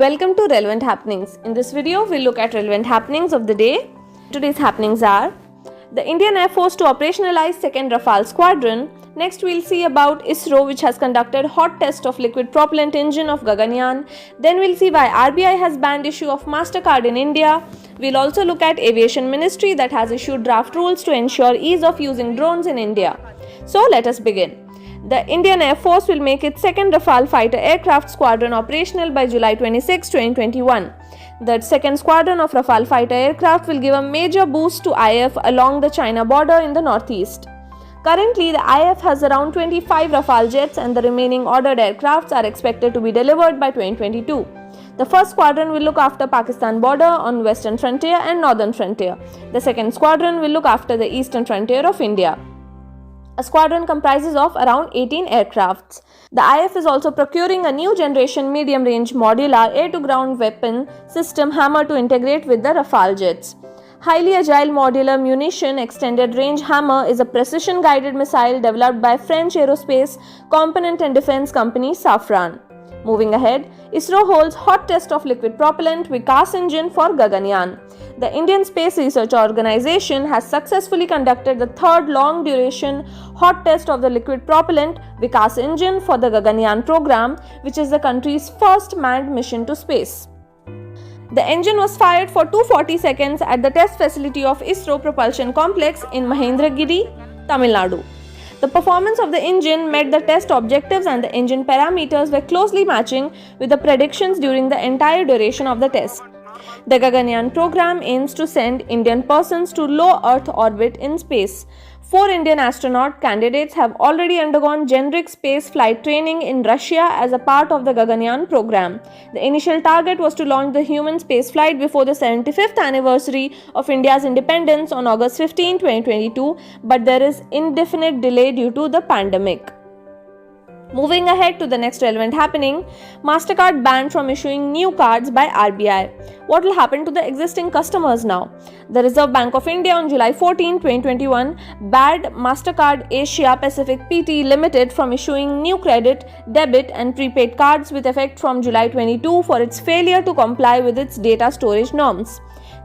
Welcome to Relevant Happenings. In this video, we'll look at relevant happenings of the day. Today's happenings are the Indian Air Force to operationalize second Rafale squadron. Next, we'll see about ISRO, which has conducted hot test of liquid propellant engine of Gaganyaan. Then we'll see why RBI has banned issue of MasterCard in India. We'll also look at Aviation Ministry that has issued draft rules to ensure ease of using drones in India. So let us begin. The Indian Air Force will make its second Rafale fighter aircraft squadron operational by July 26, 2021. The second squadron of Rafale fighter aircraft will give a major boost to IAF along the China border in the northeast. Currently, the IAF has around 25 Rafale jets and the remaining ordered aircrafts are expected to be delivered by 2022. The first squadron will look after Pakistan border on western frontier and northern frontier. The second squadron will look after the eastern frontier of India. A squadron comprises of around 18 aircrafts. The IAF is also procuring a new generation medium-range modular air-to-ground weapon system HAMMER to integrate with the Rafale jets. Highly agile modular munition extended range HAMMER is a precision-guided missile developed by French aerospace component and defense company Safran. Moving ahead, ISRO holds hot test of liquid propellant Vikas engine for Gaganyaan. The Indian Space Research Organization has successfully conducted the third long-duration hot test of the liquid propellant Vikas engine for the Gaganyaan program, which is the country's first manned mission to space. The engine was fired for 240 seconds at the test facility of ISRO Propulsion Complex in Mahendragiri, Tamil Nadu. The performance of the engine met the test objectives and the engine parameters were closely matching with the predictions during the entire duration of the test. The Gaganyaan program aims to send Indian persons to low Earth orbit in space. 4 Indian astronaut candidates have already undergone generic space flight training in Russia as a part of the Gaganyaan program. The initial target was to launch the human space flight before the 75th anniversary of India's independence on August 15, 2022, but there is indefinite delay due to the pandemic. Moving ahead to the next relevant happening, MasterCard banned from issuing new cards by RBI. What will happen to the existing customers now? The Reserve Bank of India on July 14, 2021 banned MasterCard Asia Pacific Pte Limited from issuing new credit, debit and prepaid cards with effect from July 22 for its failure to comply with its data storage norms.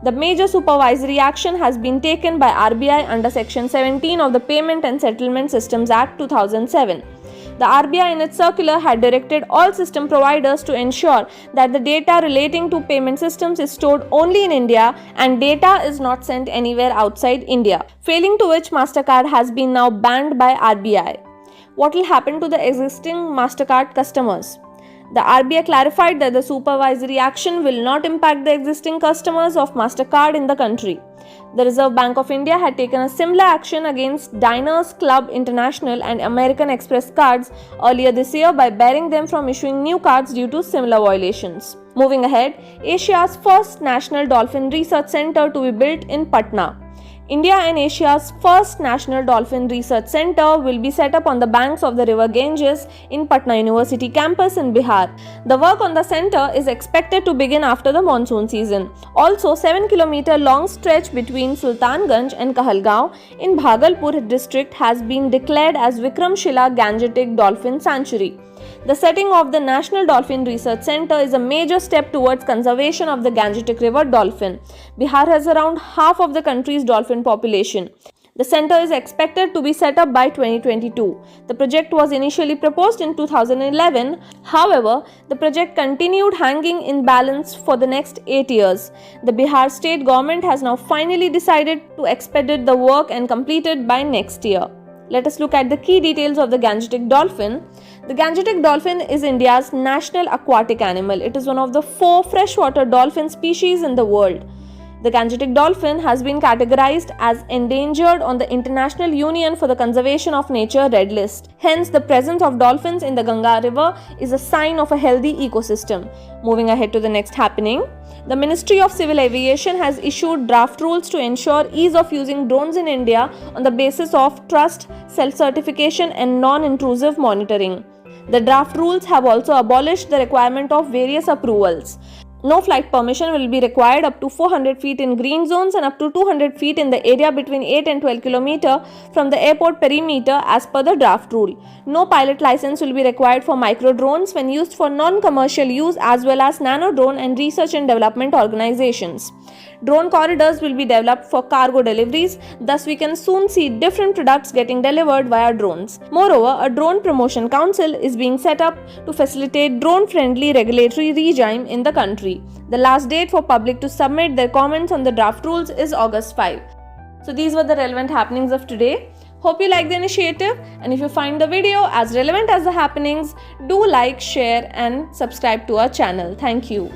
The major supervisory action has been taken by RBI under Section 17 of the Payment and Settlement Systems Act 2007. The RBI in its circular had directed all system providers to ensure that the data relating to payment systems is stored only in India and data is not sent anywhere outside India, failing to which MasterCard has been now banned by RBI. What will happen to the existing MasterCard customers? The RBI clarified that the supervisory action will not impact the existing customers of MasterCard in the country. The Reserve Bank of India had taken a similar action against Diners Club International and American Express cards earlier this year by barring them from issuing new cards due to similar violations. Moving ahead, Asia's first National Dolphin Research Center to be built in Patna. India and Asia's first National Dolphin Research Center will be set up on the banks of the river Ganges in Patna University campus in Bihar. The work on the center is expected to begin after the monsoon season. Also, 7-kilometer long stretch between Sultanganj and Kahalgaon in Bhagalpur district has been declared as Vikramshila Gangetic Dolphin Sanctuary. The setting of the National Dolphin Research Center is a major step towards conservation of the Gangetic River dolphin. Bihar has around half of the country's dolphin population. The center is expected to be set up by 2022. The project was initially proposed in 2011. However, the project continued hanging in balance for the next 8 years. The Bihar state government has now finally decided to expedite the work and complete it by next year. Let us look at the key details of the Gangetic dolphin. The Gangetic dolphin is India's national aquatic animal. It is one of the 4 freshwater dolphin species in the world. The Gangetic dolphin has been categorized as endangered on the International Union for the Conservation of Nature Red List. Hence, the presence of dolphins in the Ganga River is a sign of a healthy ecosystem. Moving ahead to the next happening, the Ministry of Civil Aviation has issued draft rules to ensure ease of using drones in India on the basis of trust, self-certification and non-intrusive monitoring. The draft rules have also abolished the requirement of various approvals. No flight permission will be required up to 400 feet in green zones and up to 200 feet in the area between 8 and 12 km from the airport perimeter as per the draft rule. No pilot license will be required for micro drones when used for non-commercial use as well as nano drone and research and development organizations. Drone corridors will be developed for cargo deliveries, thus we can soon see different products getting delivered via drones. Moreover, a drone promotion council is being set up to facilitate drone-friendly regulatory regime in the country. The last date for public to submit their comments on the draft rules is August 5. So these were the relevant happenings of today. Hope you like the initiative, and if you find the video as relevant as the happenings, do like, share and subscribe to our channel. Thank you.